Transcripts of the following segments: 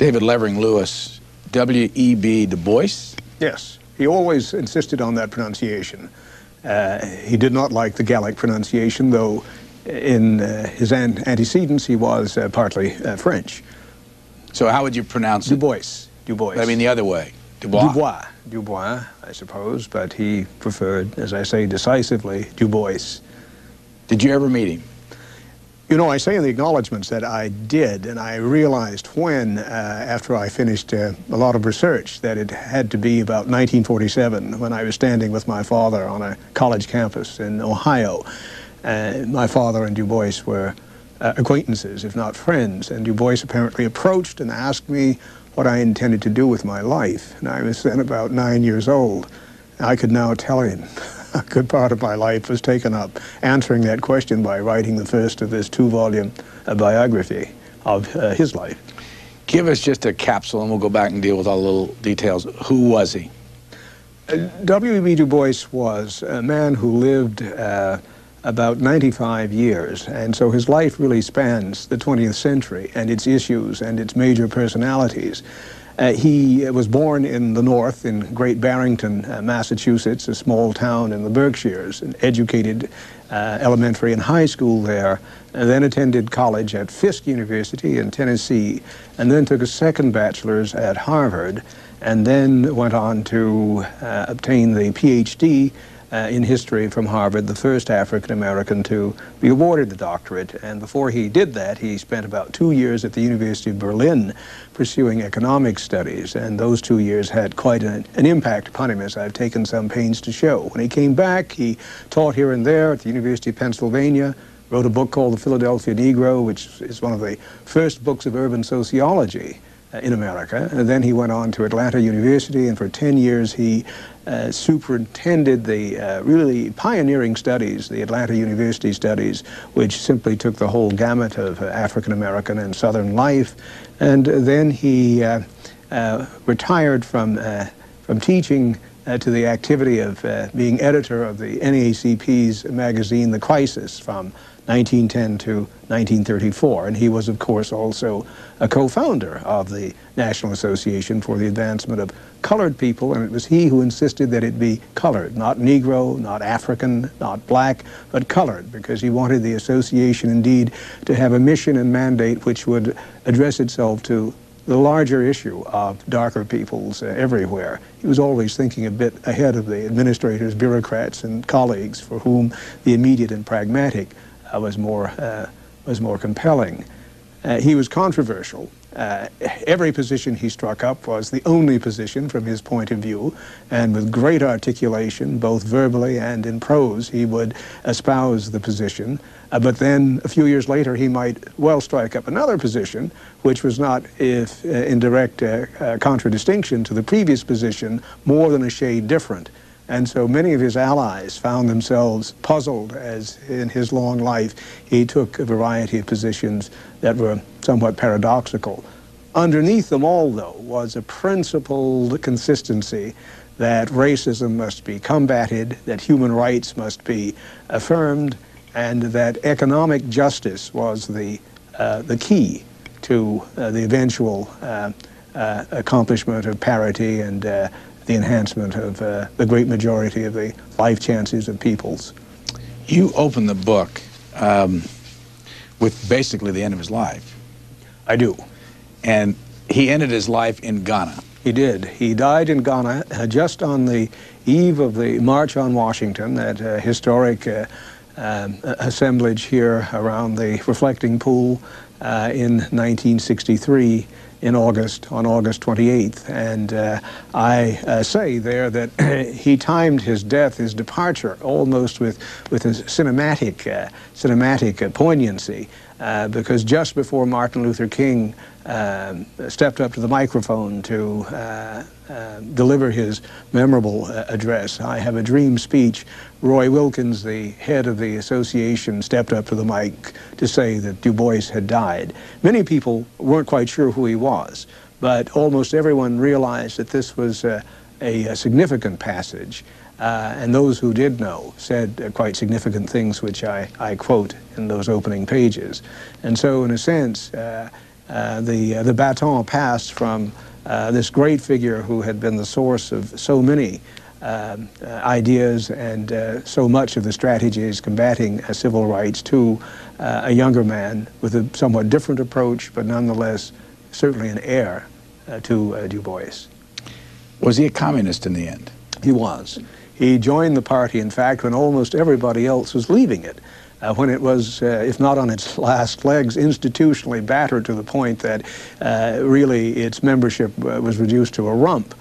David Levering Lewis, W.E.B. Du Bois? Yes, he always insisted on that pronunciation. He did not like the Gallic pronunciation, though in his antecedents he was partly French. So how would you pronounce it? Du Bois. Du Bois. I mean the other way. Du Bois. Du Bois. Du Bois, I suppose, but he preferred, as I say decisively, Du Bois. Did you ever meet him? You know, I say in the acknowledgments that I did, and I realized when, after I finished a lot of research, that it had to be about 1947, when I was standing with my father on a college campus in Ohio. My father and Du Bois were acquaintances, if not friends, and Du Bois apparently approached and asked me what I intended to do with my life. And I was then about 9 years old. I could now tell him a good part of my life was taken up answering that question by writing the first of this 2-volume biography of his life. Give us just a capsule and we'll go back and deal with all the little details. Who was he? W.E.B. Du Bois was a man who lived about 95 years, and so his life really spans the 20th century and its issues and its major personalities. He was born in the north, in Great Barrington, Massachusetts, a small town in the Berkshires, and educated elementary and high school there, and then attended college at Fisk University in Tennessee, and then took a second bachelor's at Harvard, and then went on to obtain the PhD in history from Harvard, the first African-American to be awarded the doctorate. And before he did that, he spent about 2 years at the University of Berlin pursuing economic studies, and those 2 years had quite an impact upon him, as I've taken some pains to show. When he came back, he taught here and there at the University of Pennsylvania, wrote a book called The Philadelphia Negro, which is one of the first books of urban sociology in America. And then he went on to Atlanta University, and for 10 years he superintended the really pioneering studies, the Atlanta University studies, which simply took the whole gamut of African-American and Southern life. And then he retired from teaching to the activity of being editor of the NAACP's magazine, The Crisis, from 1910 to 1934. And he was, of course, also a co-founder of the National Association for the Advancement of Colored People, and it was he who insisted that it be colored, not Negro, not African, not black, but colored, because he wanted the association indeed to have a mission and mandate which would address itself to the larger issue of darker peoples everywhere. He was always thinking a bit ahead of the administrators, bureaucrats, and colleagues for whom the immediate and pragmatic was more compelling. He was controversial. Every position he struck up was the only position from his point of view, and with great articulation, both verbally and in prose, he would espouse the position. But then, a few years later, he might well strike up another position, which was not, if in direct contradistinction to the previous position, more than a shade different. And so many of his allies found themselves puzzled as in his long life he took a variety of positions that were somewhat paradoxical. Underneath them all, though, was a principled consistency that racism must be combated, that human rights must be affirmed, and that economic justice was the key to the eventual accomplishment of parity and the enhancement of the great majority of the life chances of peoples. You open the book with basically the end of his life. I do. And he ended his life in Ghana. He did. He died in Ghana just on the eve of the March on Washington, that historic assemblage here around the reflecting pool in 1963. On August 28th, and I say there that he timed his death, his departure, almost with a cinematic poignancy, because just before Martin Luther King stepped up to the microphone to deliver his memorable address, "I Have a Dream" speech, Roy Wilkins, the head of the association, stepped up to the mic to say that Du Bois had died. Many people weren't quite sure who he was, but almost everyone realized that this was a significant passage, and those who did know said quite significant things, which I quote in those opening pages. And so, in a sense, the baton passed from this great figure who had been the source of so many ideas and so much of the strategies combating civil rights to a younger man with a somewhat different approach, but nonetheless certainly an heir to Du Bois. Was he a communist in the end? He was. He joined the party, in fact, when almost everybody else was leaving it. When it was, if not on its last legs, institutionally battered to the point that really its membership was reduced to a rump.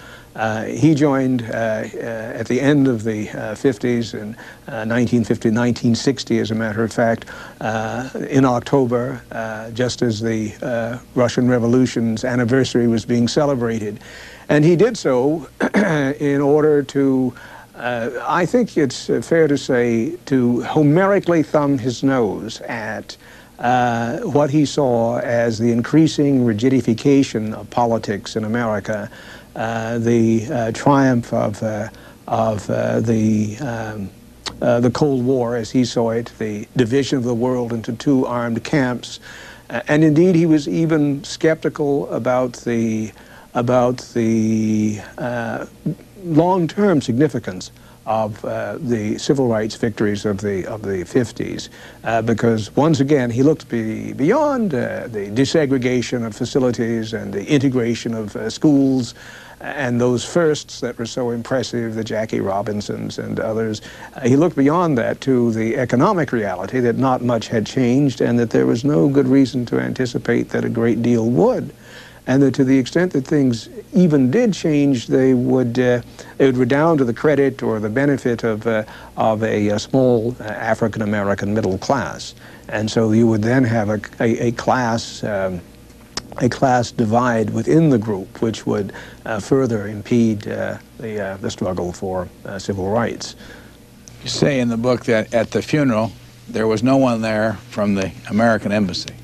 He joined at the end of the 50s, in 1950, 1960, as a matter of fact, in October, just as the Russian Revolution's anniversary was being celebrated. And he did so in order to, I think it's fair to say, to Homerically thumb his nose at what he saw as the increasing rigidification of politics in America, the triumph of the Cold War as he saw it, the division of the world into two armed camps, and indeed he was even skeptical about the long-term significance of the civil rights victories of the 50s, because once again he looked beyond the desegregation of facilities and the integration of schools and those firsts that were so impressive, the Jackie Robinsons and others. He looked beyond that to the economic reality that not much had changed and that there was no good reason to anticipate that a great deal would. And that to the extent that things even did change, they would redound to the credit or the benefit of a small African-American middle class. And so you would then have a class divide within the group, which would further impede the struggle for civil rights. You say in the book that at the funeral, there was no one there from the American embassy.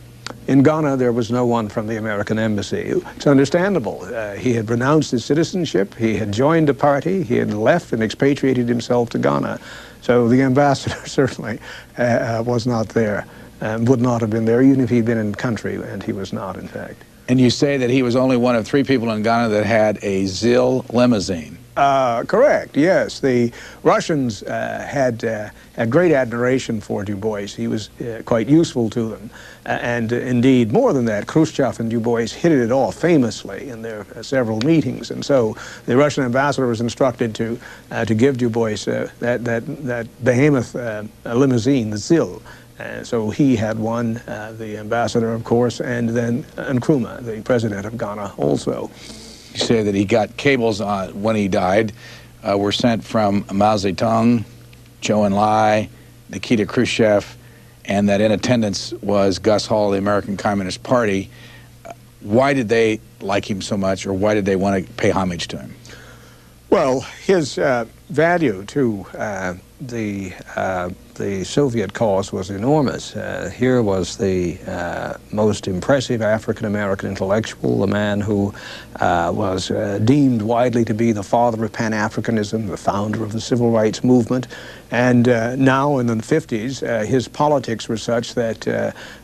In Ghana, there was no one from the American embassy. It's understandable. He had renounced his citizenship, he had joined a party, he had left and expatriated himself to Ghana. So the ambassador certainly was not there, would not have been there even if he'd been in country, and he was not, in fact. And you say that he was only one of 3 people in Ghana that had a ZIL limousine. Correct, yes. The Russians had great admiration for Du Bois. He was quite useful to them. And indeed, more than that, Khrushchev and Du Bois hit it off famously in their several meetings. And so the Russian ambassador was instructed to give Du Bois that behemoth limousine, the ZIL. So he had one, the ambassador, of course, and then Nkrumah, the president of Ghana, also. You say that he got cables on when he died, were sent from Mao Zedong, Zhou Enlai, Nikita Khrushchev, and that in attendance was Gus Hall, the American Communist Party. Why did they like him so much, or why did they want to pay homage to him? Well, his value to the Soviet cause was enormous. Here was the most impressive African-American intellectual, the man who was deemed widely to be the father of Pan-Africanism, the founder of the civil rights movement. And now in the 50s, his politics were such that,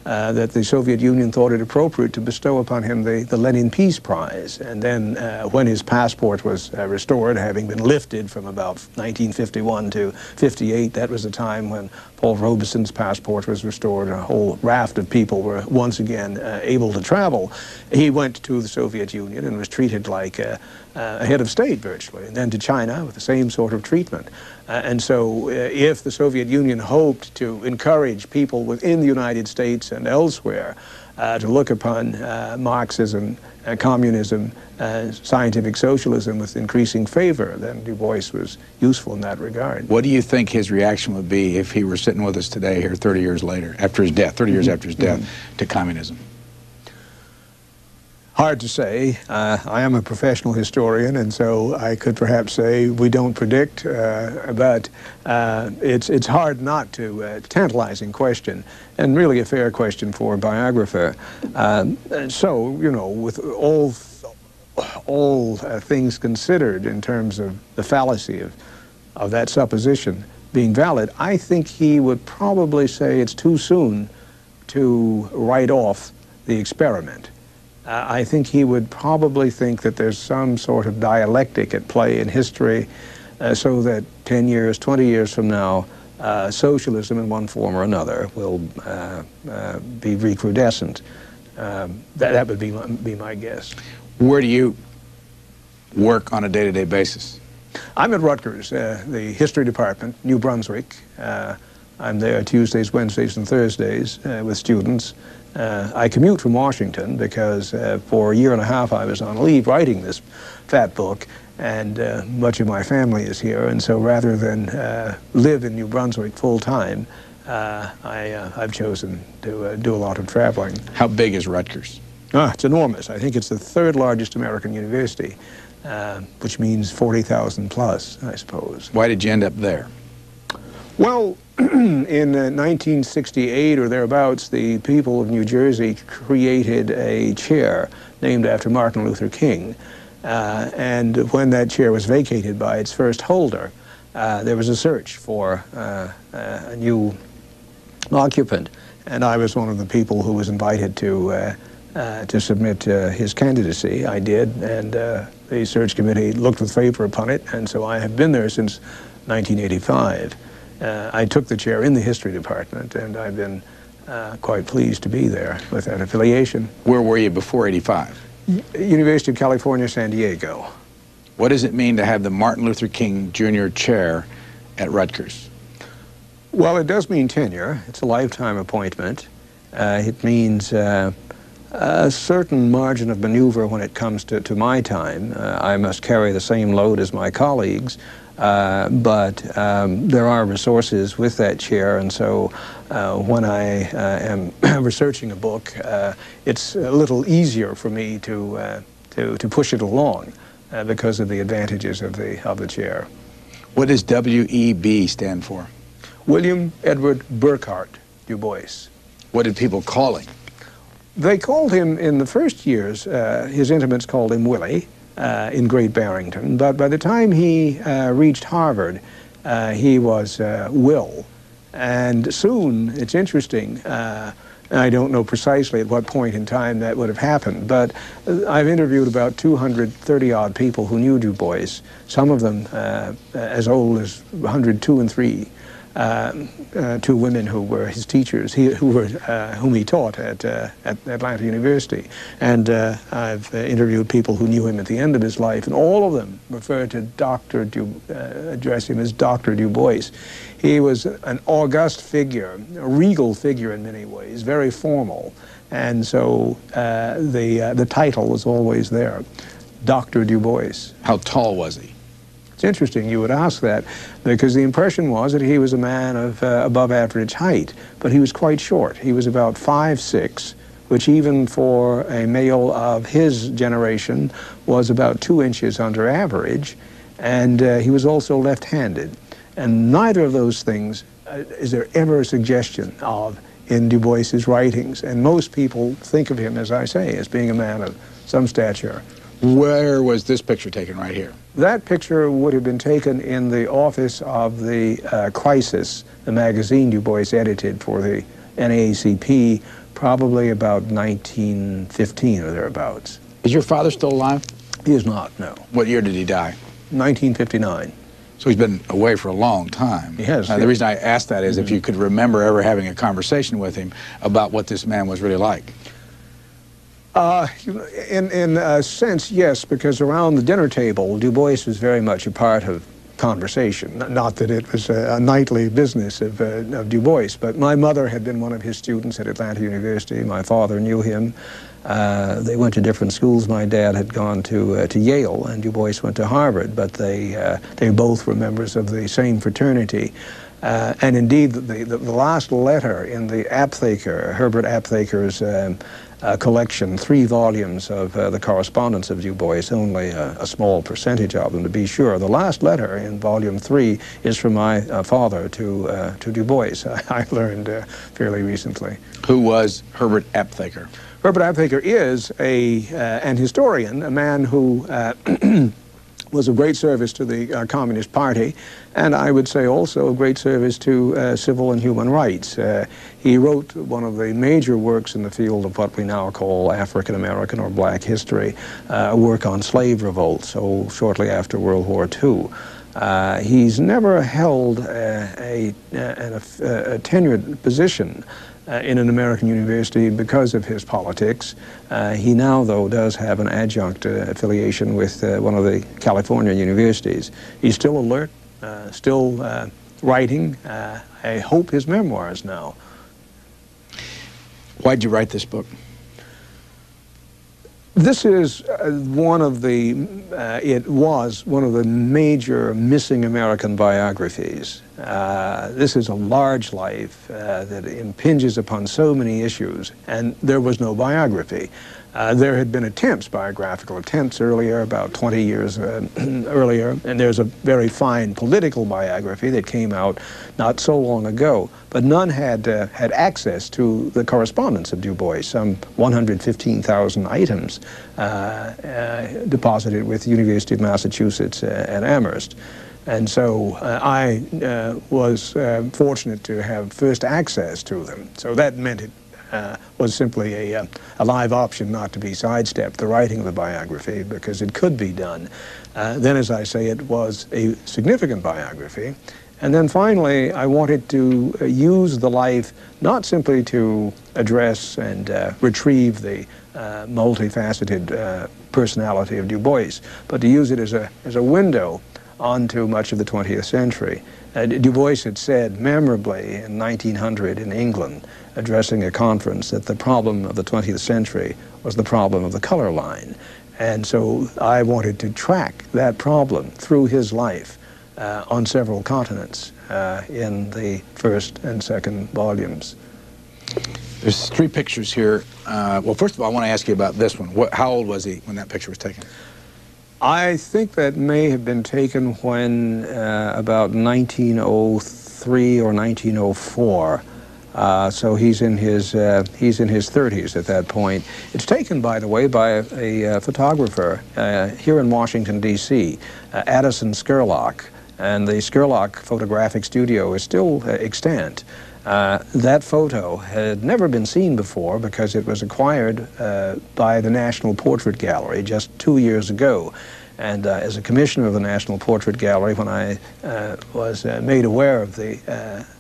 that the Soviet Union thought it appropriate to bestow upon him the Lenin Peace Prize. And then when his passport was restored, having been lifted from about 1951 to 58, that was the time when Paul Robeson's passport was restored. A whole raft of people were once again able to travel. He went to the Soviet Union and was treated like a head of state virtually, and then to China with the same sort of treatment. And so if the Soviet Union hoped to encourage people within the United States and elsewhere to look upon Marxism, communism, scientific socialism with increasing favor, then Du Bois was useful in that regard. What do you think his reaction would be if he were sitting with us today here 30 years later, after his death, 30 years after his death, to communism? Hard to say. I am a professional historian, and so I could perhaps say we don't predict, but it's hard not to. Tantalizing question, and really a fair question for a biographer. So, you know, with all things considered in terms of the fallacy of that supposition being valid, I think he would probably say it's too soon to write off the experiment. I think he would probably think that there's some sort of dialectic at play in history, so that 10 years, 20 years from now, socialism in one form or another will be recrudescent. That would be my guess. Where do you work on a day-to-day basis? I'm at Rutgers, the history department, New Brunswick. I'm there Tuesdays, Wednesdays, and Thursdays with students. I commute from Washington because for a year and a half I was on leave writing this fat book, and much of my family is here, and so rather than live in New Brunswick full-time, I've chosen to do a lot of traveling. How big is Rutgers? It's enormous. I think it's the third largest American university, which means 40,000 plus, I suppose. Why did you end up there? Well, in 1968 or thereabouts, the people of New Jersey created a chair named after Martin Luther King. And when that chair was vacated by its first holder, there was a search for a new occupant. And I was one of the people who was invited to submit his candidacy. I did, and the search committee looked with favor upon it, and so I have been there since 1985. I took the chair in the history department, and I've been quite pleased to be there with that affiliation. Where were you before '85? University of California, San Diego. What does it mean to have the Martin Luther King Jr. chair at Rutgers? Well, it does mean tenure. It's a lifetime appointment. It means a certain margin of maneuver when it comes to my time. I must carry the same load as my colleagues, but there are resources with that chair, and so when I am researching a book, it's a little easier for me to push it along because of the advantages of the chair. What does WEB stand for? William Edward Burghardt Du Bois. What did people call him? They called him, in the first years, his intimates called him Willie in Great Barrington, but by the time he reached Harvard, he was Will. And soon, it's interesting, I don't know precisely at what point in time that would have happened, but I've interviewed about 230-odd people who knew Du Bois, some of them as old as 102 and 3. Two women who were his teachers, whom he taught at Atlanta University. And I've interviewed people who knew him at the end of his life, and all of them refer to address him as Dr. Du Bois. He was an august figure, a regal figure in many ways, very formal. And so the title was always there, Dr. Du Bois. How tall was he? It's interesting you would ask that, because the impression was that he was a man of above average height, but he was quite short. He was about 5'6", which even for a male of his generation was about 2 inches under average, and he was also left-handed. And neither of those things is there ever a suggestion of in Du Bois's writings, and most people think of him, as I say, as being a man of some stature. Where was this picture taken? Right here? That picture would have been taken in the office of the Crisis, the magazine Du Bois edited for the NAACP, probably about 1915 or thereabouts. Is your father still alive? He is not, no. What year did he die? 1959. So he's been away for a long time. He has. The reason I asked that is if you could remember ever having a conversation with him about what this man was really like. In a sense, yes, because around the dinner table, Du Bois was very much a part of conversation. Not that it was a nightly business of Du Bois, but my mother had been one of his students at Atlanta University. My father knew him. They went to different schools. My dad had gone to Yale, and Du Bois went to Harvard, but they both were members of the same fraternity. And indeed, the last letter in the Aptheker, Herbert Aptheker's collection, 3 volumes of the correspondence of Du Bois, only a small percentage of them to be sure. The last letter in volume 3 is from my father to Du Bois. I learned fairly recently. Who was Herbert Aptheker? Herbert Aptheker is an historian, a man who was of great service to the Communist Party, and I would say also of great service to civil and human rights. He wrote one of the major works in the field of what we now call African American or black history, a work on slave revolt, so shortly after World War II. He's never held a tenured position in an American university because of his politics. He now, though, does have an adjunct affiliation with one of the California universities. He's still alert, still writing, I hope his memoirs now. Why'd you write this book? This is one of the, it was one of the major missing American biographies. This is a large life that impinges upon so many issues, and there was no biography. There had been attempts, biographical attempts earlier, about 20 years earlier, and there's a very fine political biography that came out not so long ago, but none had access to the correspondence of Du Bois, some 115,000 items deposited with the University of Massachusetts at Amherst. And so I was fortunate to have first access to them, so that meant it was simply a live option not to be sidestepped, the writing of the biography, because it could be done. Then, as I say, it was a significant biography. And then finally, I wanted to use the life not simply to address and retrieve the multifaceted personality of Du Bois, but to use it as a window onto much of the 20th century. Du Bois had said memorably in 1900 in England, addressing a conference, that the problem of the 20th century was the problem of the color line. And so I wanted to track that problem through his life on several continents in the first and second volumes. There's three pictures here. Well, first of all, I want to ask you about this one. How old was he when that picture was taken? I think that may have been taken when about 1903 or 1904. So he's in his 30s at that point. It's taken, by the way, by a photographer here in Washington, D.C., Addison Scurlock, and the Scurlock Photographic Studio is still extant. That photo had never been seen before because it was acquired by the National Portrait Gallery just 2 years ago. And as a commissioner of the National Portrait Gallery, when I was made aware of the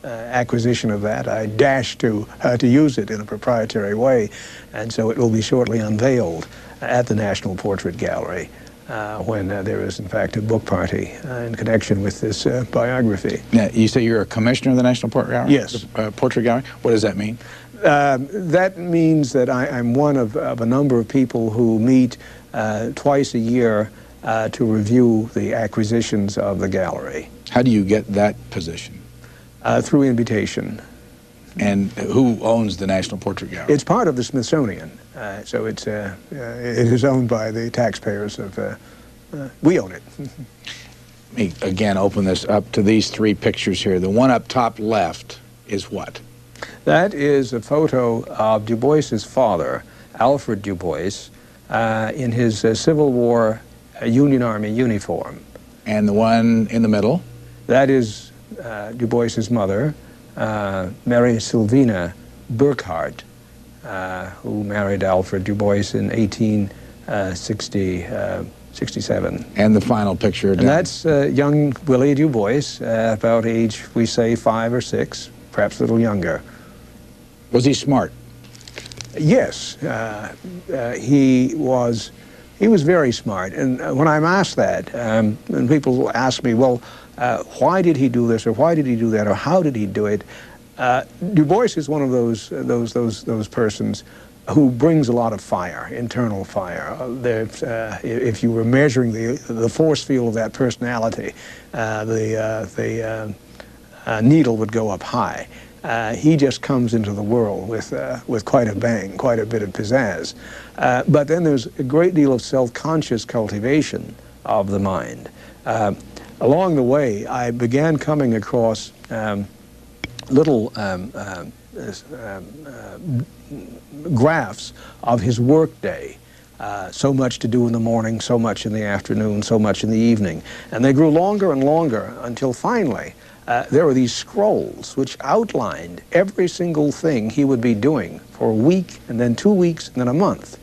acquisition of that, I dashed to use it in a proprietary way. And so it will be shortly unveiled at the National Portrait Gallery when there is, in fact, a book party in connection with this biography. Now, you say you're a commissioner of the National Portrait Gallery? Yes. Portrait Gallery? What does that mean? That means that I'm one of a number of people who meet twice a year to review the acquisitions of the gallery. How do you get that position? Through invitation. And who owns the National Portrait Gallery? It's part of the Smithsonian, so it is owned by the taxpayers of, we own it. Let me again open this up to these three pictures here. The one up top left is what? That is a photo of Du Bois's father, Alfred Du Bois, in his Civil War Union Army uniform. And the one in the middle? That is Du Bois's mother, Mary Sylvina Burkhardt, who married Alfred Du Bois in 1867. And the final picture? And that's young Willie Du Bois, about age, we say, 5 or 6, perhaps a little younger. Was he smart? Yes, he was very smart. And when I'm asked that, and people ask me, well, why did he do this, or why did he do that, or how did he do it? Du Bois is one of those persons who brings a lot of fire, internal fire. If you were measuring the force field of that personality, the needle would go up high. He just comes into the world with quite a bang, quite a bit of pizzazz. But then there's a great deal of self-conscious cultivation of the mind. Along the way, I began coming across little graphs of his work day. So much to do in the morning, so much in the afternoon, so much in the evening. And they grew longer and longer until finally there were these scrolls which outlined every single thing he would be doing for a week, and then 2 weeks, and then a month.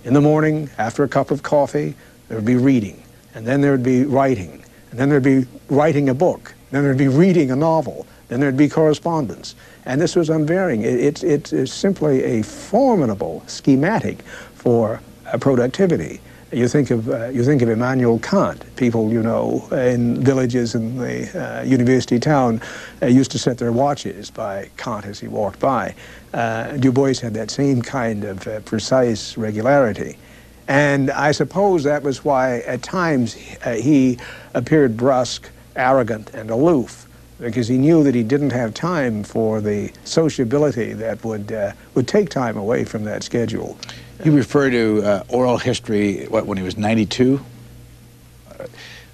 In the morning, after a cup of coffee, there would be reading, and then there would be writing, and then there'd be writing a book, then there'd be reading a novel, then there'd be correspondence. And this was unvarying. It's simply a formidable schematic for productivity. You think of Immanuel Kant. People, you know, in villages in the university town used to set their watches by Kant as he walked by. Du Bois had that same kind of precise regularity. And I suppose that was why at times he appeared brusque, arrogant, and aloof, because he knew that he didn't have time for the sociability that would take time away from that schedule. You refer to oral history, when he was 92?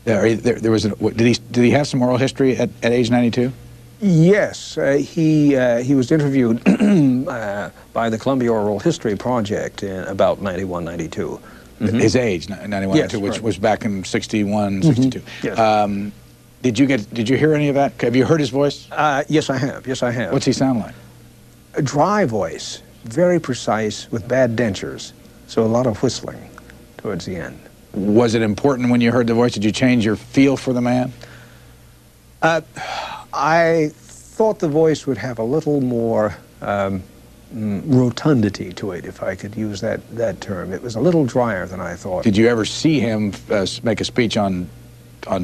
There was did he have some oral history at age 92? Yes, he was interviewed by the Columbia Oral History Project in about 91, 92. Mm-hmm. His age, 91, yes, 92, which right. was back in 61, 62. Mm-hmm. Yes. Did you hear any of that? Have you heard his voice? Yes, I have. Yes, I have. What's he sound like? A dry voice, very precise, with bad dentures, so a lot of whistling towards the end. Was it important when you heard the voice? Did you change your feel for the man? I thought the voice would have a little more rotundity to it, if I could use that term. It was a little drier than I thought. Did you ever see him make a speech on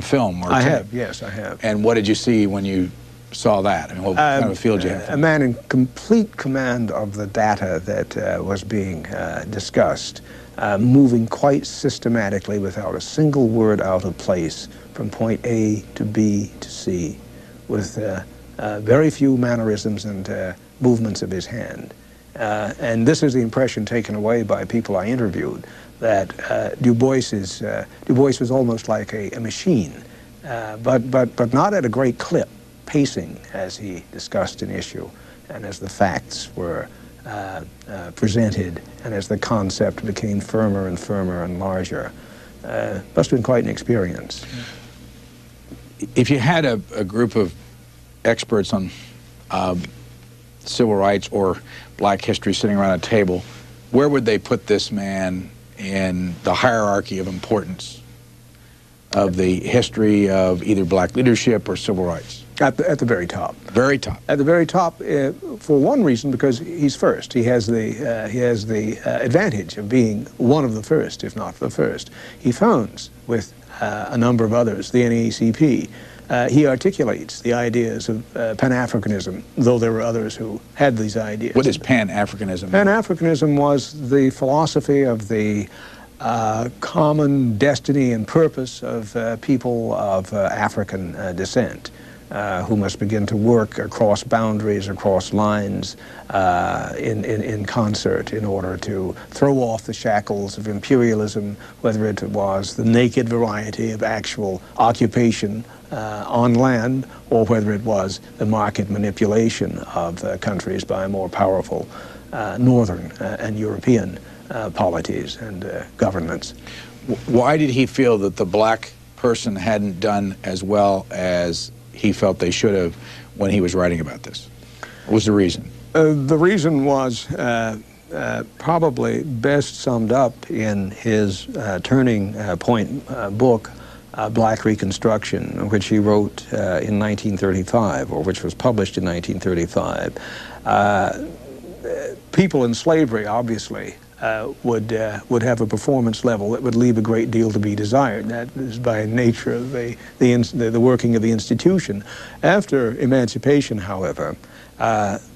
film? Or I have, yes, I have. And what did you see when you saw that? I mean, what kind of a feel did you have? A man in complete command of the data that was being discussed, moving quite systematically without a single word out of place from point A to B to C, with very few mannerisms and movements of his hand. And this is the impression taken away by people I interviewed, that Du Bois was almost like a machine, but not at a great clip, pacing as he discussed an issue and as the facts were presented and as the concept became firmer and firmer and larger. Must have been quite an experience. If you had a group of experts on civil rights or black history sitting around a table, where would they put this man in the hierarchy of importance of the history of either black leadership or civil rights? At the very top. Very top. At the very top, for one reason, because he's first. He has the advantage of being one of the first, if not the first. He founds, with a number of others, the NAACP. He articulates the ideas of Pan-Africanism, though there were others who had these ideas. What is Pan-Africanism? Pan-Africanism was the philosophy of the common destiny and purpose of people of African descent, who must begin to work across boundaries, across lines, in concert in order to throw off the shackles of imperialism, whether it was the naked variety of actual occupation on land, or whether it was the market manipulation of countries by more powerful northern and European polities and governments. Why did he feel that the black person hadn't done as well as he felt they should have when he was writing about this? What was the reason? The reason was probably best summed up in his turning point book, Black Reconstruction, which he wrote in 1935, or which was published in 1935. People in slavery, obviously, would have a performance level that would leave a great deal to be desired. That is by nature of the working of the institution. After emancipation, however,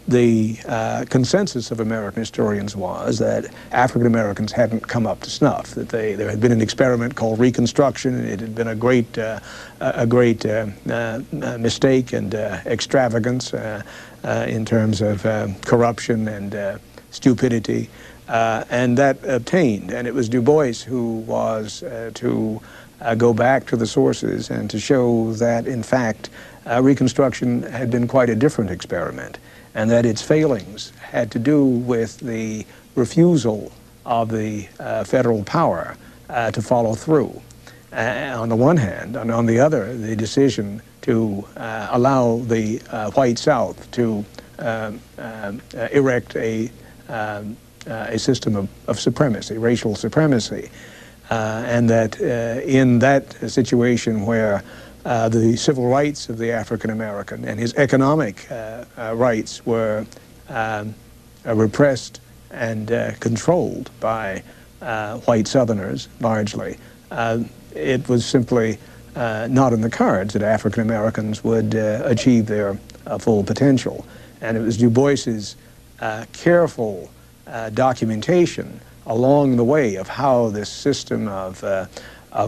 the consensus of American historians was that African Americans hadn't come up to snuff, that there had been an experiment called Reconstruction, and it had been a great mistake and extravagance in terms of corruption and stupidity. And that obtained, and it was Du Bois who was to go back to the sources and to show that, in fact, Reconstruction had been quite a different experiment, and that its failings had to do with the refusal of the federal power to follow through, on the one hand, and on the other, the decision to allow the white South to erect a system of supremacy, racial supremacy, and that in that situation where the civil rights of the African American and his economic rights were repressed and controlled by white Southerners largely, it was simply not in the cards that African Americans would achieve their full potential. And it was Du Bois's careful documentation along the way of how this system of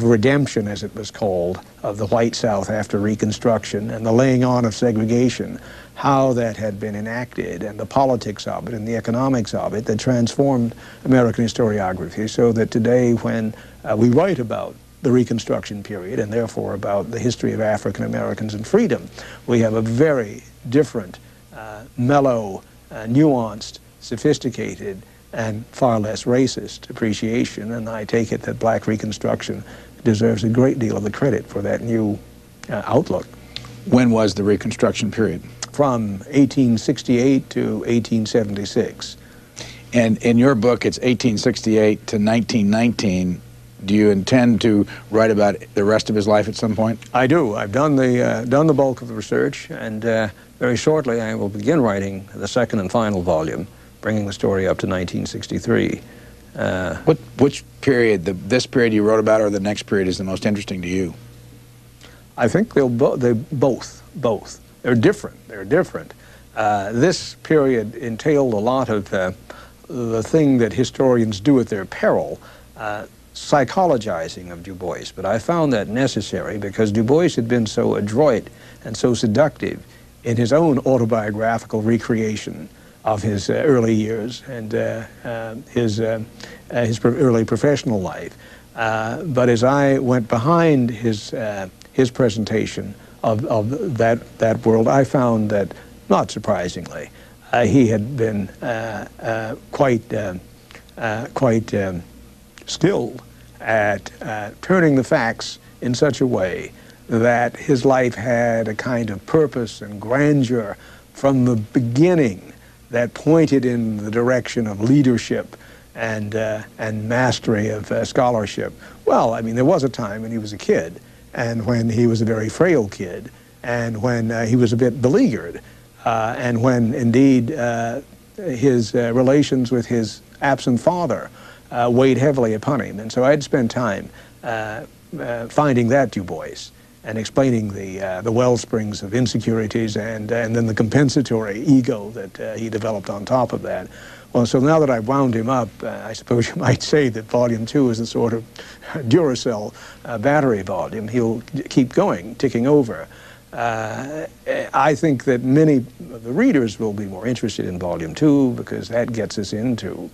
redemption, as it was called, of the white South after Reconstruction and the laying on of segregation, how that had been enacted, and the politics of it and the economics of it that transformed American historiography, so that today when we write about the Reconstruction period and therefore about the history of African Americans and freedom, we have a very different, mellow, nuanced, sophisticated, and far less racist appreciation, and I take it that Black Reconstruction deserves a great deal of the credit for that new outlook. When was the Reconstruction period? From 1868 to 1876. And in your book, it's 1868 to 1919. Do you intend to write about the rest of his life at some point? I do. I've done the bulk of the research, and very shortly I will begin writing the second and final volume, bringing the story up to 1963. Which period, this period you wrote about or the next period, is the most interesting to you? I think they both. They're different. They're different. This period entailed a lot of the thing that historians do at their peril, psychologizing of Du Bois. But I found that necessary because Du Bois had been so adroit and so seductive in his own autobiographical recreation of his early years and his early professional life. But as I went behind his presentation of that world, I found that, not surprisingly, he had been quite skilled at turning the facts in such a way that his life had a kind of purpose and grandeur from the beginning that pointed in the direction of leadership and mastery of scholarship. Well, I mean, there was a time when he was a kid, and when he was a very frail kid, and when he was a bit beleaguered, and when indeed his relations with his absent father weighed heavily upon him. And so I'd spent time finding that Du Bois and explaining the wellsprings of insecurities and then the compensatory ego that he developed on top of that. Well, so now that I've wound him up, I suppose you might say that Volume 2 is a sort of Duracell battery volume. He'll keep going, ticking over. I think that many of the readers will be more interested in Volume 2 because that gets us into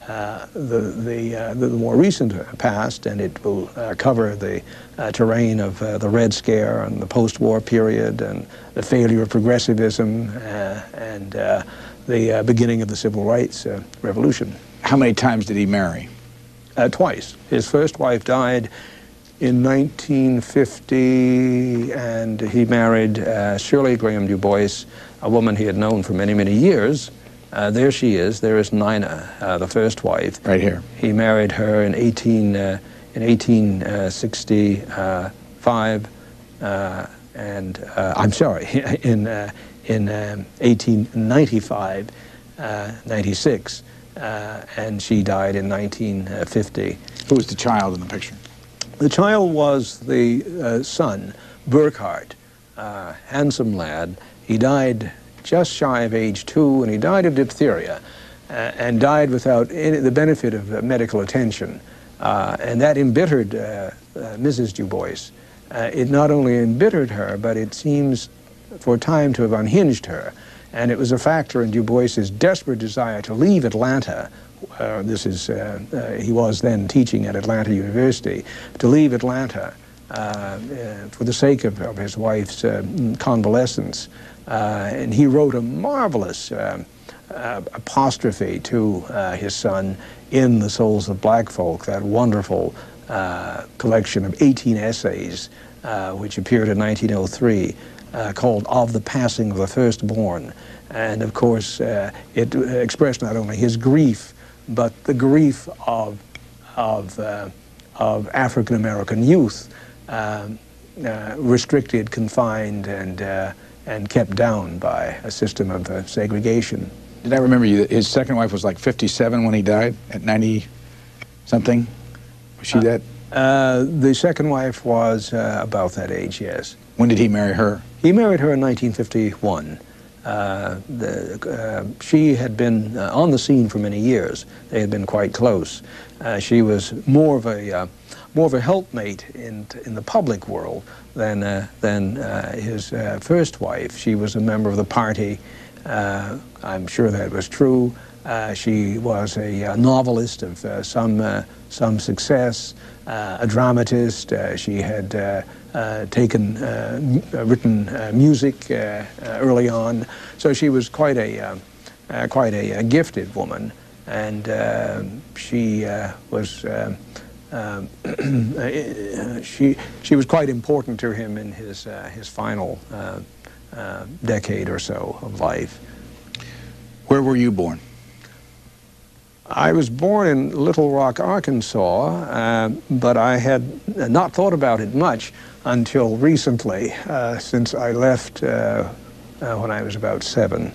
the more recent past, and it will cover the terrain of the Red Scare and the post-war period and the failure of progressivism and the beginning of the Civil Rights Revolution. How many times did he marry? Twice. His first wife died in 1950, and he married Shirley Graham Du Bois, a woman he had known for many, many years. There she is. There is Nina, the first wife. Right here. He married her in 1865, and I'm sorry, in 1895, 96, and she died in 1950. Who was the child in the picture? The child was the son, Burkhart, handsome lad. He died just shy of age 2, and he died of diphtheria, and died without the benefit of medical attention. And that embittered Mrs. Du Bois. It not only embittered her, but it seems for a time to have unhinged her. And it was a factor in Du Bois's desperate desire to leave Atlanta. He was then teaching at Atlanta University, to leave Atlanta for the sake of his wife's convalescence. And he wrote a marvelous apostrophe to his son in the Souls of Black Folk, that wonderful collection of 18 essays which appeared in 1903 called Of the Passing of the Firstborn. And of course, it expressed not only his grief, but the grief of African American youth, restricted, confined, and kept down by a system of segregation. Did I remember you? His second wife was like 57 when he died, at 90-something? Was she that? The second wife was about that age, yes. When did he marry her? He married her in 1951. She had been on the scene for many years. They had been quite close. She was more of a helpmate in the public world than his first wife. She was a member of the party. I'm sure that was true. She was a novelist of some success, a dramatist. She had written music early on, so she was quite a gifted woman, and she was quite important to him in his final decade or so of life. Where were you born? I was born in Little Rock, Arkansas, but I had not thought about it much until recently, since I left when I was about 7.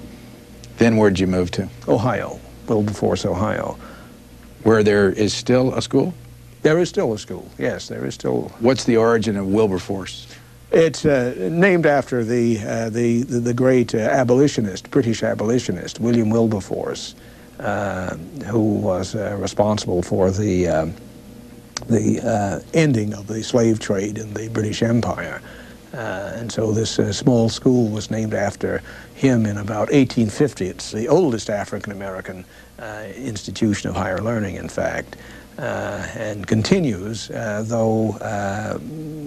Then where'd you move to? Ohio, Wilberforce, Ohio. Where there is still a school? There is still a school, yes, there is still. What's the origin of Wilberforce? It's named after the great abolitionist, British abolitionist, William Wilberforce, who was responsible for the ending of the slave trade in the British Empire. And so this small school was named after him in about 1850. It's the oldest African-American institution of higher learning, in fact, and continues, though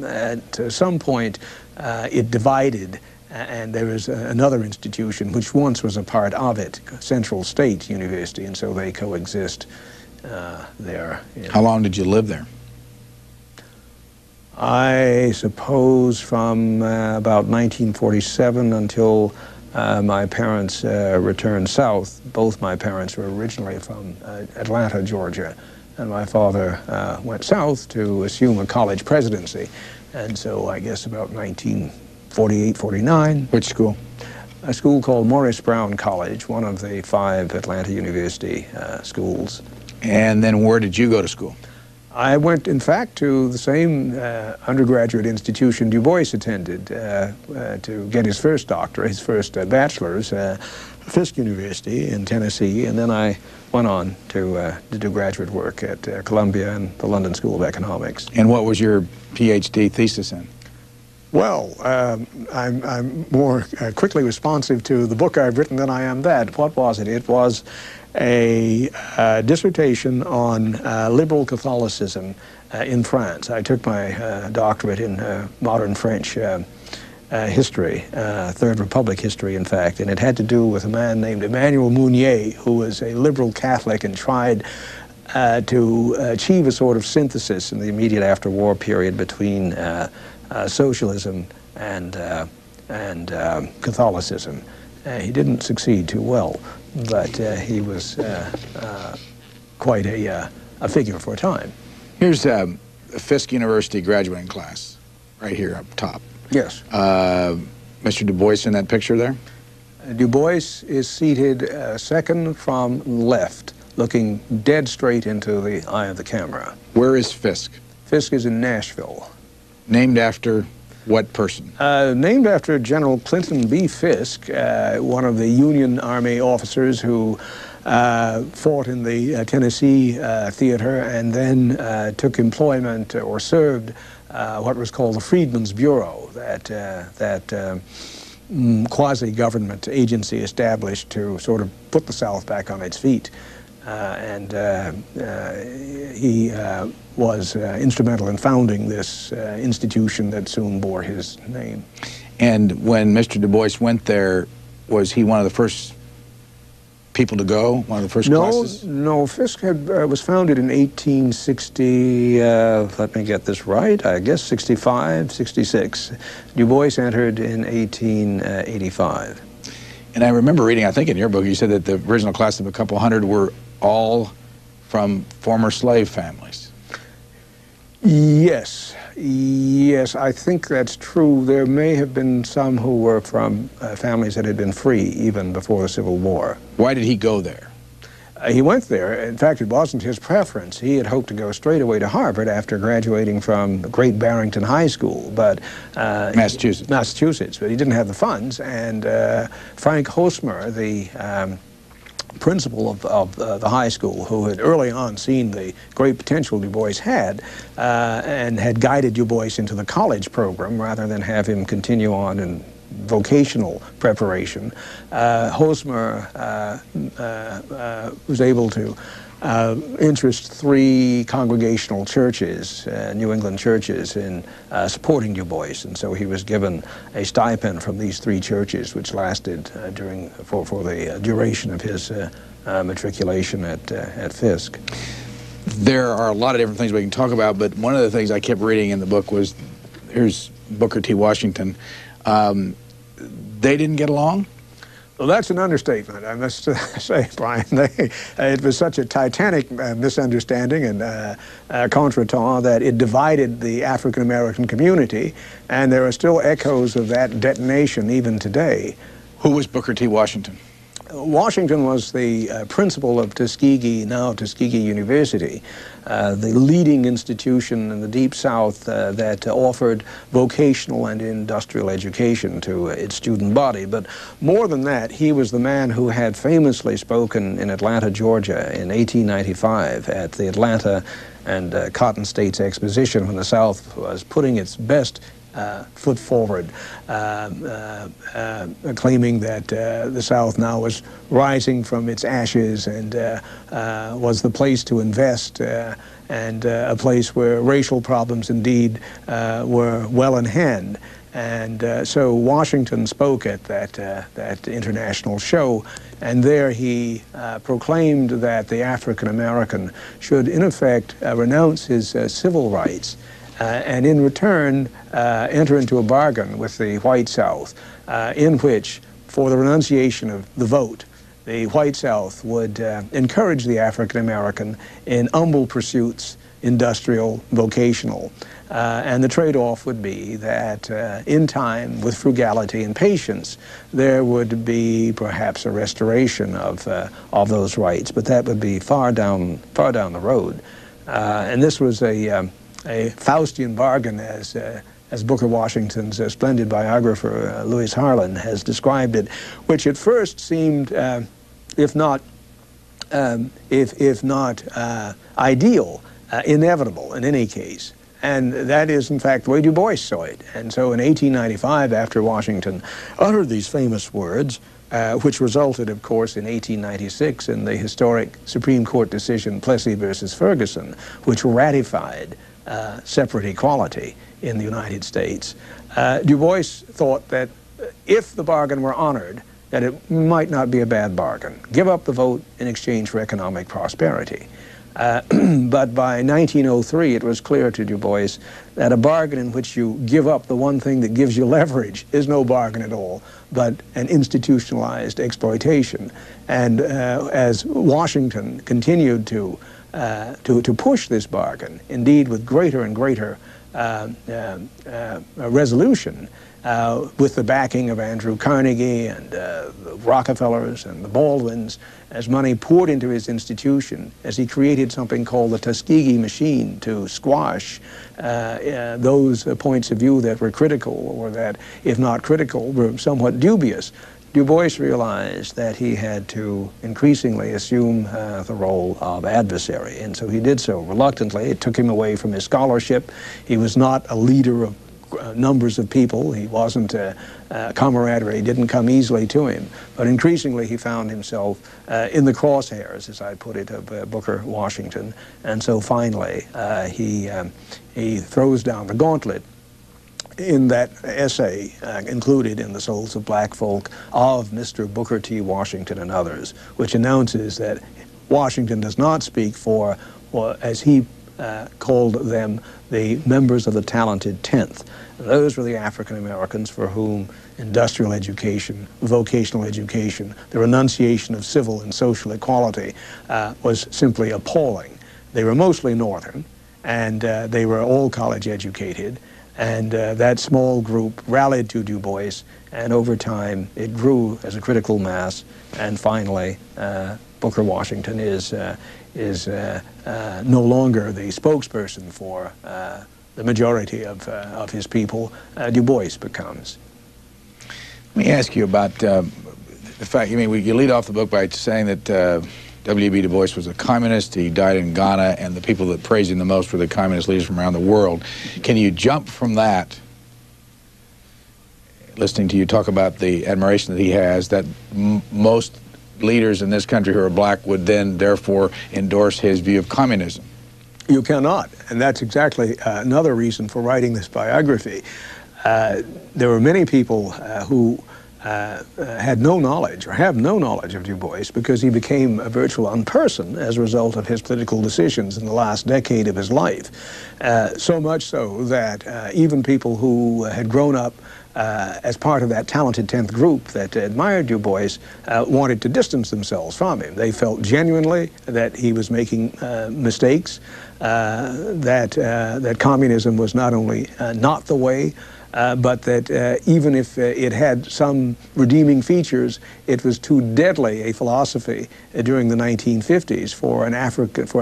at some point it divided, and there is another institution which once was a part of it, Central State University, and so they coexist there. How long did you live there? I suppose from about 1947 until my parents returned south. Both my parents were originally from Atlanta, Georgia, and my father went south to assume a college presidency, and so I guess about 1948, 49. Which school? A school called Morris Brown College, one of the 5 Atlanta University schools. And then where did you go to school? I went, in fact, to the same undergraduate institution Du Bois attended to get his first doctorate, his first bachelor's, Fisk University in Tennessee, and then I went on to do graduate work at Columbia and the London School of Economics. And what was your PhD thesis in? Well, I'm more quickly responsive to the book I've written than I am that. What was it? It was a dissertation on liberal Catholicism in France. I took my doctorate in modern French history, Third Republic history, in fact, and it had to do with a man named Emmanuel Mounier, who was a liberal Catholic and tried to achieve a sort of synthesis in the immediate after-war period between socialism and Catholicism. He didn't succeed too well, but he was quite a figure for a time. Here's a Fisk University graduating class, right here up top. Yes. Mr. Du Bois in that picture there? Du Bois is seated second from left, looking dead straight into the eye of the camera. Where is Fisk? Fisk is in Nashville. Named after what person? Named after General Clinton B. Fisk, one of the Union Army officers who fought in the Tennessee theater and then took employment or served what was called the Freedmen's Bureau, that quasi-government agency established to sort of put the South back on its feet. He was instrumental in founding this institution that soon bore his name. And when Mr. Du Bois went there, was he one of the first people to go, one of the first No, classes? no. Fisk was founded in 1860, let me get this right, I guess 65, 66. Du Bois entered in 1885. And I remember reading, I think in your book, you said that the original class of a couple hundred were all from former slave families. Yes, yes, I think that's true. There may have been some who were from families that had been free even before the Civil War. Why did he go there? He went there. In fact, it wasn't his preference. He had hoped to go straight away to Harvard after graduating from Great Barrington High School, but Massachusetts, but he didn't have the funds. And Frank Hosmer, the principal of the high school, who had early on seen the great potential Du Bois had, and had guided Du Bois into the college program rather than have him continue on in vocational preparation. Hosmer was able to interest 3 congregational churches, New England churches, in supporting Du Bois, and so he was given a stipend from these 3 churches, which lasted for the duration of his matriculation at Fisk. There are a lot of different things we can talk about, but one of the things I kept reading in the book was, here's Booker T. Washington. They didn't get along? Well, that's an understatement, I must say, Brian. It was such a titanic misunderstanding and contretemps that it divided the African-American community, and there are still echoes of that detonation even today. Who was Booker T. Washington? Washington was the principal of Tuskegee, now Tuskegee University, the leading institution in the Deep South that offered vocational and industrial education to its student body. But more than that, he was the man who had famously spoken in Atlanta, Georgia in 1895 at the Atlanta and Cotton States Exposition when the South was putting its best foot forward, claiming that the South now was rising from its ashes and was the place to invest and a place where racial problems indeed were well in hand. And so Washington spoke at that international show, and there he proclaimed that the African American should in effect renounce his civil rights and in return enter into a bargain with the white South in which, for the renunciation of the vote, the white South would encourage the African American in humble pursuits, industrial, vocational, and the trade-off would be that in time, with frugality and patience, there would be perhaps a restoration of those rights, but that would be far down the road. And this was a Faustian bargain, as Booker Washington's splendid biographer, Lewis Harlan, has described it, which at first seemed, if not ideal, inevitable in any case. And that is, in fact, the way Du Bois saw it. And so in 1895, after Washington uttered these famous words, which resulted, of course, in 1896 in the historic Supreme Court decision Plessy versus Ferguson, which ratified separate equality in the United States. Du Bois thought that if the bargain were honored, that it might not be a bad bargain. Give up the vote in exchange for economic prosperity. But by 1903, it was clear to Du Bois that a bargain in which you give up the one thing that gives you leverage is no bargain at all, but an institutionalized exploitation. And as Washington continued to push this bargain, indeed with greater and greater resolution, with the backing of Andrew Carnegie and the Rockefellers and the Baldwins, as money poured into his institution, as he created something called the Tuskegee machine to squash those points of view that were critical, or that, if not critical, were somewhat dubious. Du Bois realized that he had to increasingly assume the role of adversary, and so he did so reluctantly. It took him away from his scholarship. He was not a leader of numbers of people. He wasn't camaraderie, didn't come easily to him. But increasingly he found himself in the crosshairs, as I put it, of Booker Washington. And so finally he throws down the gauntlet in that essay included in The Souls of Black Folk of Mr. Booker T. Washington and others, which announces that Washington does not speak for, or as he called them, the members of the talented 10th. Those were the African Americans for whom industrial education, vocational education, the renunciation of civil and social equality was simply appalling. They were mostly Northern, and they were all college educated, and that small group rallied to Du Bois, and over time it grew as a critical mass, and finally Booker Washington is no longer the spokesperson for the majority of his people. Du Bois becomes. Let me ask you about the fact, you lead off the book by saying that W.E.B. Du Bois was a communist. He died in Ghana, and the people that praised him the most were the communist leaders from around the world. Can you jump from that, listening to you talk about the admiration that he has, that most leaders in this country who are black would then therefore endorse his view of communism? You cannot, and that's exactly another reason for writing this biography. There were many people who had no knowledge, or have no knowledge of Du Bois, because he became a virtual unperson as a result of his political decisions in the last decade of his life. So much so that even people who had grown up as part of that talented 10th group that admired Du Bois wanted to distance themselves from him. They felt genuinely that he was making mistakes, that communism was not only not the way, but that even if it had some redeeming features, it was too deadly a philosophy during the 1950s for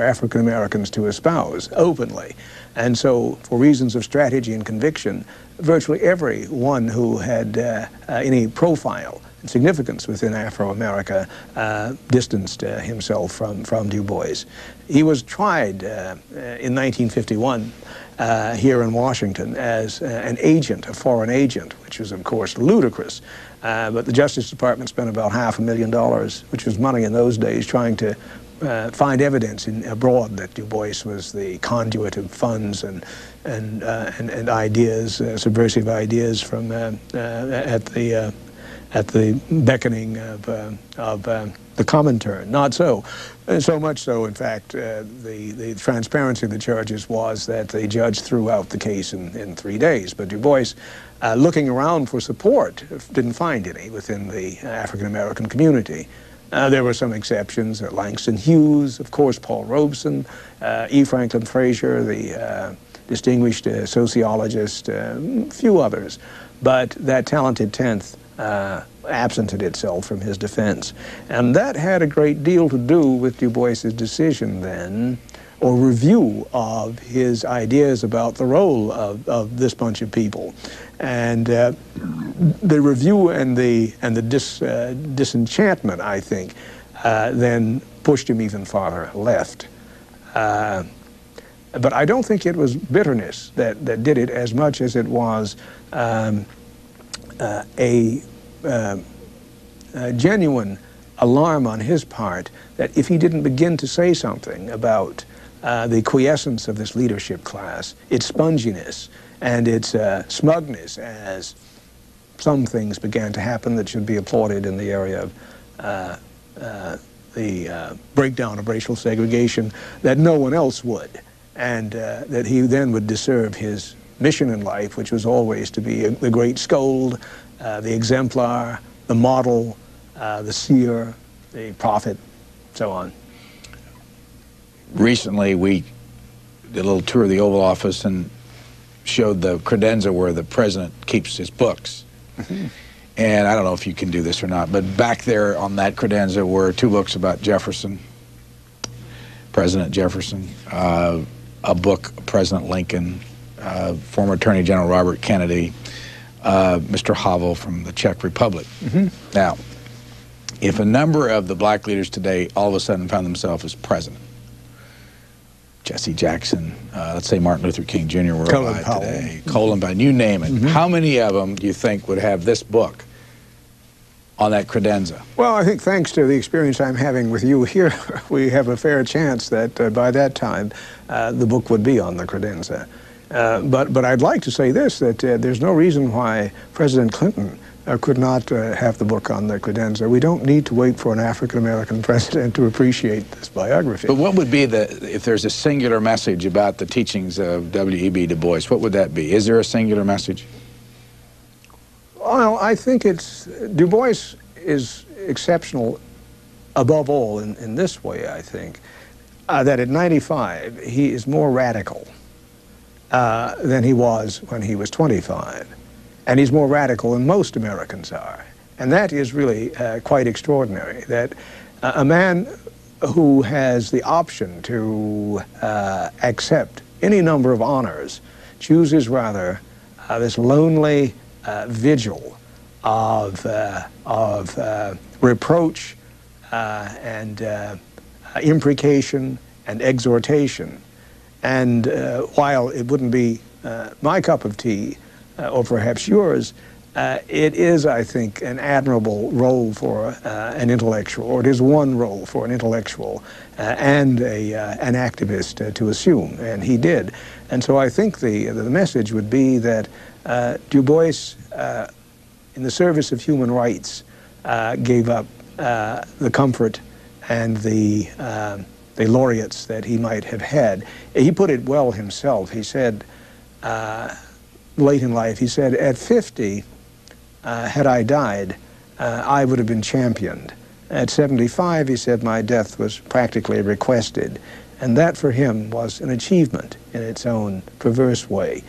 African Americans to espouse openly. And so, for reasons of strategy and conviction, virtually everyone who had any profile and significance within Afro-America distanced himself from Du Bois. He was tried in 1951 here in Washington as an agent, a foreign agent, which was of course ludicrous. But the Justice Department spent about $500,000, which was money in those days, trying to find evidence abroad that Du Bois was the conduit of funds and ideas, subversive ideas from at the beckoning of the Comintern. Not so. So much so, in fact, the transparency of the charges was that the judge threw out the case in 3 days. But Du Bois, looking around for support, didn't find any within the African-American community. There were some exceptions, Langston Hughes, of course, Paul Robeson, E. Franklin Frazier, the distinguished sociologist, a few others. But that talented 10th absented itself from his defense. And that had a great deal to do with Du Bois's decision then, or review of his ideas about the role of this bunch of people. And the review and the disenchantment, I think, then pushed him even farther left. But I don't think it was bitterness that did it as much as it was a genuine alarm on his part that if he didn't begin to say something about the quiescence of this leadership class, its sponginess, and its smugness as some things began to happen that should be applauded in the area of the breakdown of racial segregation, that no one else would, and that he then would deserve his mission in life, which was always to be the great scold, the exemplar, the model, the seer, the prophet, so on. Recently, we did a little tour of the Oval Office and showed the credenza where the president keeps his books. Mm-hmm. And I don't know if you can do this or not, but back there on that credenza were 2 books about Jefferson, President Jefferson, a book, President Lincoln, former Attorney General Robert Kennedy, Mr. Havel from the Czech Republic. Mm-hmm. Now, if a number of the black leaders today all of a sudden found themselves as president, Jesse Jackson, let's say Martin Luther King Jr. were alive today, Colin Powell, you name it, mm-hmm. How many of them do you think would have this book on that credenza? Well, I think thanks to the experience I'm having with you here, we have a fair chance that by that time the book would be on the credenza. But I'd like to say this, that there's no reason why President Clinton could not have the book on the credenza. We don't need to wait for an African-American president to appreciate this biography. But what would be if there's a singular message about the teachings of W.E.B. Du Bois, what would that be? Is there a singular message? Well, I think Du Bois is exceptional above all in this way, I think, that at 95, he is more radical than he was when he was 25. And he's more radical than most Americans are. And that is really quite extraordinary, that a man who has the option to accept any number of honors chooses rather this lonely vigil of reproach and imprecation and exhortation. And while it wouldn't be my cup of tea, or perhaps yours, it is, I think, an admirable role for an intellectual, or it is one role for an intellectual and an activist to assume, and he did. And so I think the message would be that Du Bois, in the service of human rights, gave up the comfort and the laureates that he might have had. He put it well himself. He said, late in life, he said, at 50, had I died, I would have been championed. At 75, he said, my death was practically requested. And that for him was an achievement in its own perverse way,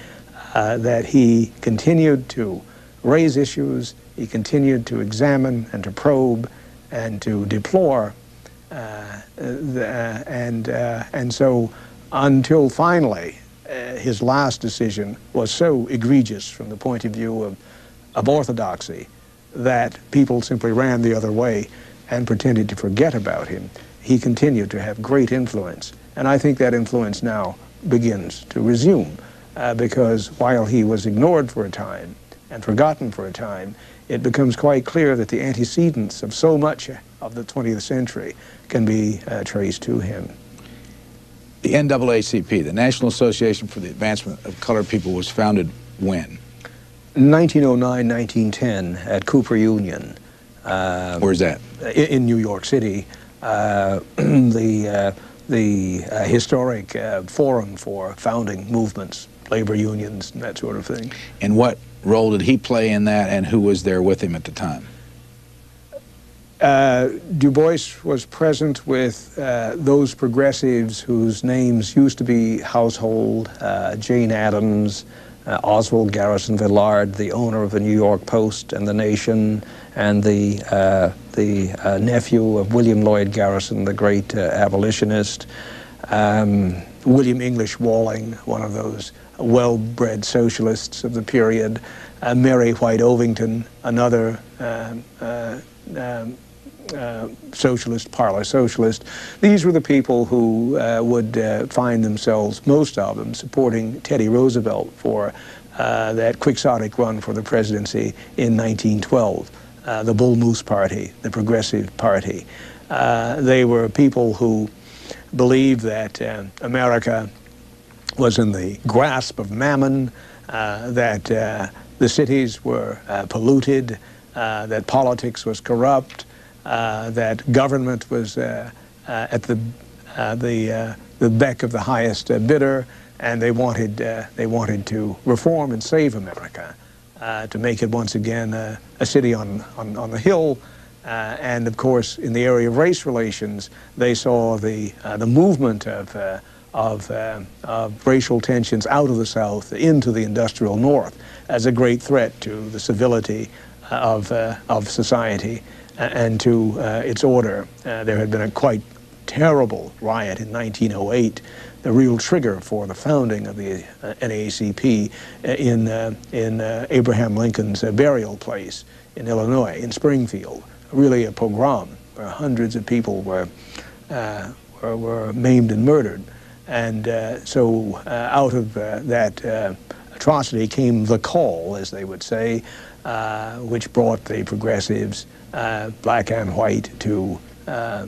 that he continued to raise issues, he continued to examine and to probe and to deplore, and so until finally, his last decision was so egregious from the point of view of orthodoxy that people simply ran the other way and pretended to forget about him. He continued to have great influence, and I think that influence now begins to resume because while he was ignored for a time and forgotten for a time, it becomes quite clear that the antecedents of so much of the 20th century can be traced to him. The NAACP, the National Association for the Advancement of Colored People, was founded when? 1909, 1910 at Cooper Union. Where's that? In New York City. The historic forum for founding movements, labor unions, and that sort of thing. And what role did he play in that, and who was there with him at the time? Du Bois was present with those progressives whose names used to be household, Jane Addams, Oswald Garrison Villard, the owner of the New York Post and the Nation, and the nephew of William Lloyd Garrison, the great abolitionist, William English Walling, one of those well-bred socialists of the period, Mary White Ovington, another socialist, parlor socialist. These were the people who would find themselves, most of them, supporting Teddy Roosevelt for that quixotic run for the presidency in 1912, the Bull Moose Party, the Progressive Party. They were people who believed that America was in the grasp of mammon, that the cities were polluted, that politics was corrupt, that government was at the beck of the highest bidder, and they wanted to reform and save America, to make it once again a city on the hill. And of course, in the area of race relations, they saw the movement of racial tensions out of the South into the industrial North as a great threat to the civility of society and to its order. There had been a quite terrible riot in 1908, the real trigger for the founding of the NAACP in Abraham Lincoln's burial place in Illinois, in Springfield. Really a pogrom where hundreds of people were maimed and murdered. And so out of that atrocity came the call, as they would say, which brought the progressives, black and white, to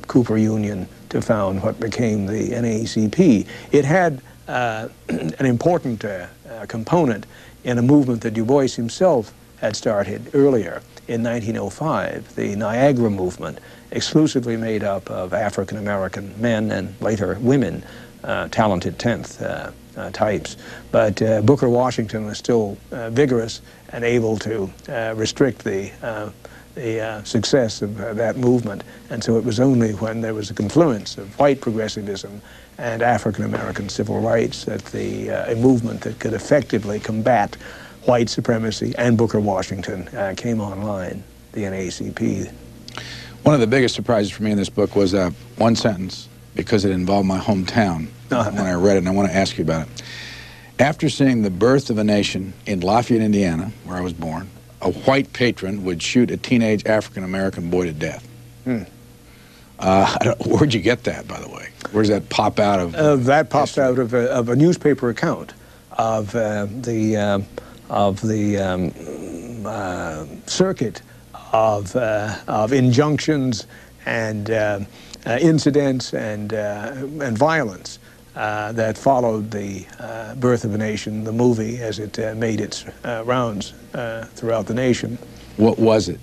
Cooper Union to found what became the NAACP. It had an important component in a movement that Du Bois himself had started earlier in 1905, the Niagara movement, exclusively made up of African-American men and later women, talented 10th types. But Booker Washington was still vigorous and able to restrict the success of that movement. And so it was only when there was a confluence of white progressivism and African-American civil rights that a movement that could effectively combat white supremacy and Booker Washington came online, the NAACP. One of the biggest surprises for me in this book was one sentence, because it involved my hometown when I read it, and I want to ask you about it. After seeing The Birth of a Nation in Lafayette, Indiana, where I was born, a white patron would shoot a teenage African-American boy to death. Where'd you get that, by the way? Where does that pop out of? That popped out of a newspaper account of the circuit of injunctions and incidents and violence that followed the Birth of a Nation, the movie, as it made its rounds throughout the nation. What was it?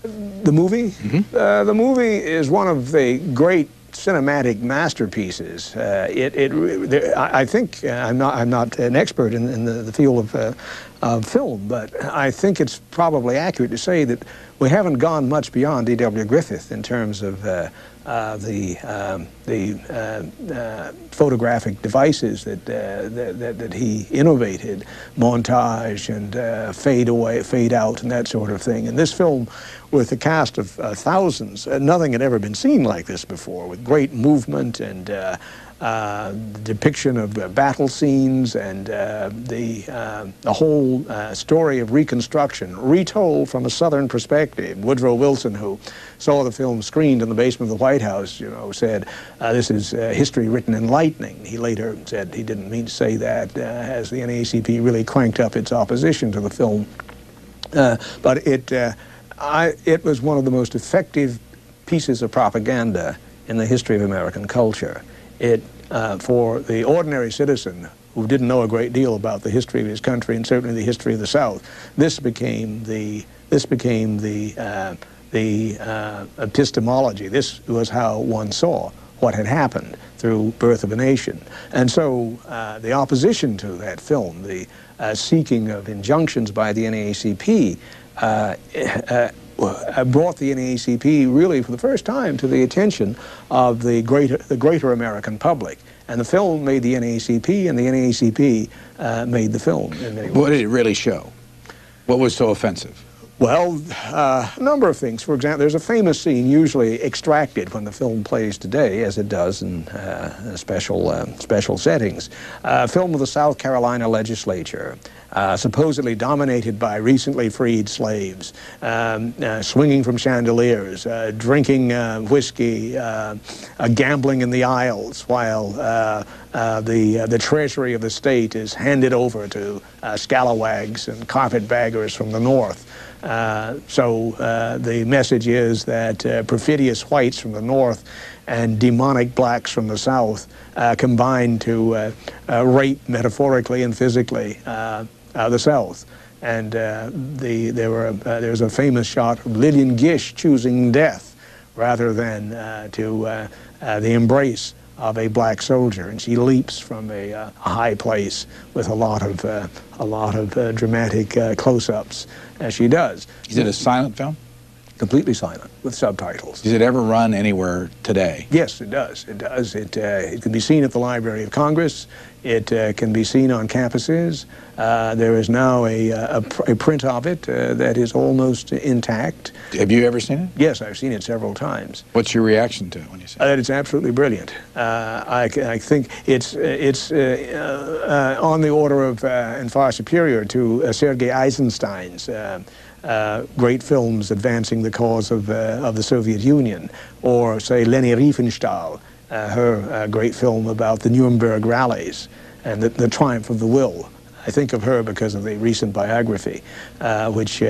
The movie? The movie is one of the great cinematic masterpieces. I think I'm not an expert in the field of film, but I think it's probably accurate to say that we haven't gone much beyond D.W. Griffith in terms of the photographic devices that he innovated, montage and fade away, fade out, and that sort of thing. And this film, with a cast of thousands, nothing had ever been seen like this before, with great movement and depiction of battle scenes and the whole story of Reconstruction, retold from a Southern perspective. Woodrow Wilson, who saw the film screened in the basement of the White House, said, this is history written in lightning. He later said he didn't mean to say that, as the NAACP really cranked up its opposition to the film. But it was one of the most effective pieces of propaganda in the history of American culture. For the ordinary citizen who didn't know a great deal about the history of his country and certainly the history of the South, this became the epistemology. This was how one saw what had happened through Birth of a Nation. And so the opposition to that film, the seeking of injunctions by the NAACP, brought the NAACP really for the first time to the attention of the greater American public. And the film made the NAACP, and the NAACP made the film in many ways. What did it really show? What was so offensive? Well, a number of things. For example, there's a famous scene usually extracted when the film plays today, as it does in special settings. A film of the South Carolina legislature, supposedly dominated by recently freed slaves, swinging from chandeliers, drinking whiskey, gambling in the aisles, while the treasury of the state is handed over to scalawags and carpetbaggers from the north. So the message is that perfidious whites from the north and demonic blacks from the south combine to rape metaphorically and physically the South. And there's a famous shot of Lillian Gish choosing death rather than the embrace of a black soldier, and she leaps from a high place with a lot of dramatic close-ups as she does. Is it a silent film? Completely silent, with subtitles. Does it ever run anywhere today? Yes, it does. It does. It can be seen at the Library of Congress. It can be seen on campuses. There is now a print of it that is almost intact. Have you ever seen it? Yes, I've seen it several times. What's your reaction to it when you see it? That it's absolutely brilliant. I think it's on the order of and far superior to Sergei Eisenstein's great films advancing the cause of the Soviet Union, or say Leni Riefenstahl, her great film about the Nuremberg rallies and the triumph of the will. I think of her because of the recent biography, which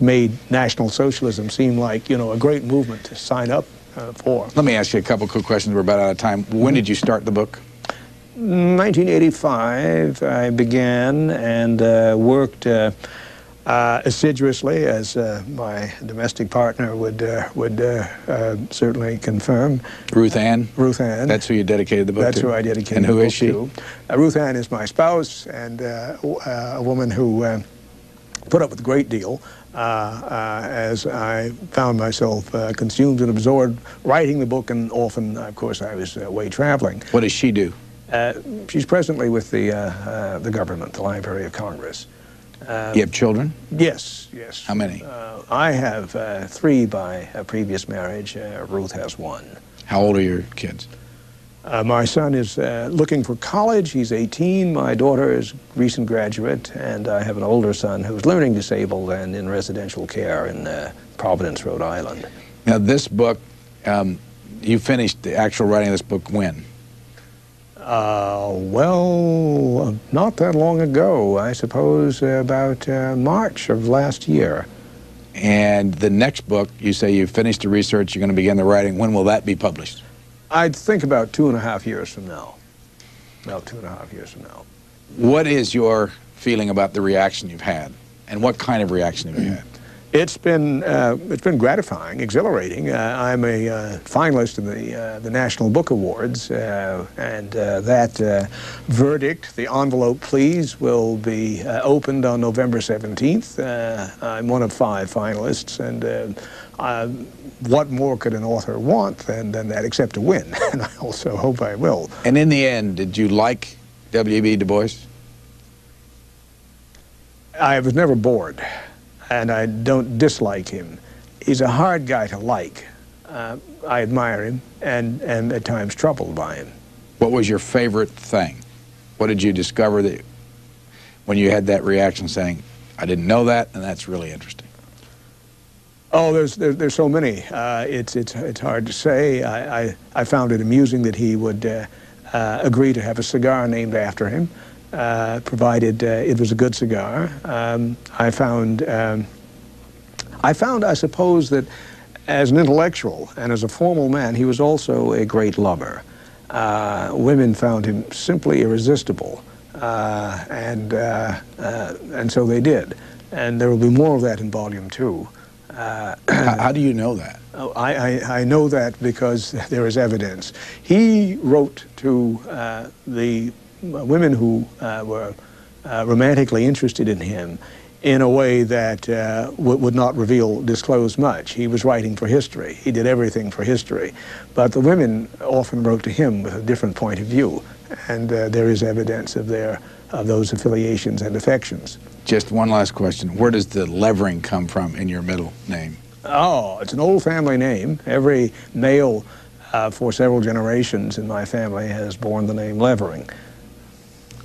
made National Socialism seem like, a great movement to sign up for. Let me ask you a couple quick questions. We're about out of time. When did you start the book? 1985, I began and worked assiduously, as my domestic partner would certainly confirm. Ruth Ann? Ruth Ann. That's who you dedicated the book to? That's who I dedicated and the book to. And who is she? Ruth Ann is my spouse, and a woman who put up with a great deal as I found myself consumed and absorbed writing the book, and often, of course, I was away traveling. What does she do? She's presently with the government, the Library of Congress. You have children? Yes, yes. How many? I have 3 by a previous marriage. Ruth has 1. How old are your kids? My son is looking for college. He's 18. My daughter is a recent graduate, and I have an older son who's learning disabled and in residential care in Providence, Rhode Island. Now, this book, you finished the actual writing of this book when? Well, not that long ago. I suppose about March of last year. And the next book, you say you finished the research, you're going to begin the writing. When will that be published? I'd think about 2.5 years from now. About 2.5 years from now. What is your feeling about the reaction you've had? And what kind of reaction have you had? It's been gratifying, exhilarating. I'm a finalist in the National Book Awards, and that verdict, the envelope please, will be opened on November 17th. I'm one of 5 finalists, and what more could an author want than that, except to win? And I also hope I will. And in the end, did you like W.E.B. Du Bois? I was never bored. And I don't dislike him. He's a hard guy to like. I admire him and am at times troubled by him. What was your favorite thing? What did you discover that when you had that reaction saying, I didn't know that, and that's really interesting? Oh, there's so many. It's hard to say. I found it amusing that he would agree to have a cigar named after him. Provided it was a good cigar. I found, I suppose, that as an intellectual and as a formal man, he was also a great lover. Women found him simply irresistible, and so they did. And there will be more of that in Volume 2. How do you know that? Oh, I know that because there is evidence. He wrote to the women who were romantically interested in him in a way that would not disclose much. He was writing for history. He did everything for history. But the women often wrote to him with a different point of view, and there is evidence of those affiliations and affections. Just one last question. Where does the Levering come from in your middle name? Oh, it's an old family name. Every male for several generations in my family has borne the name Levering.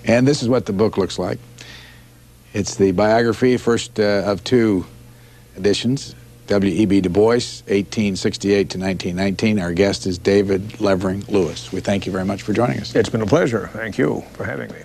And this is what the book looks like. It's the biography, first of 2 editions, W.E.B. Du Bois, 1868 to 1919. Our guest is David Levering Lewis. We thank you very much for joining us. It's been a pleasure. Thank you for having me.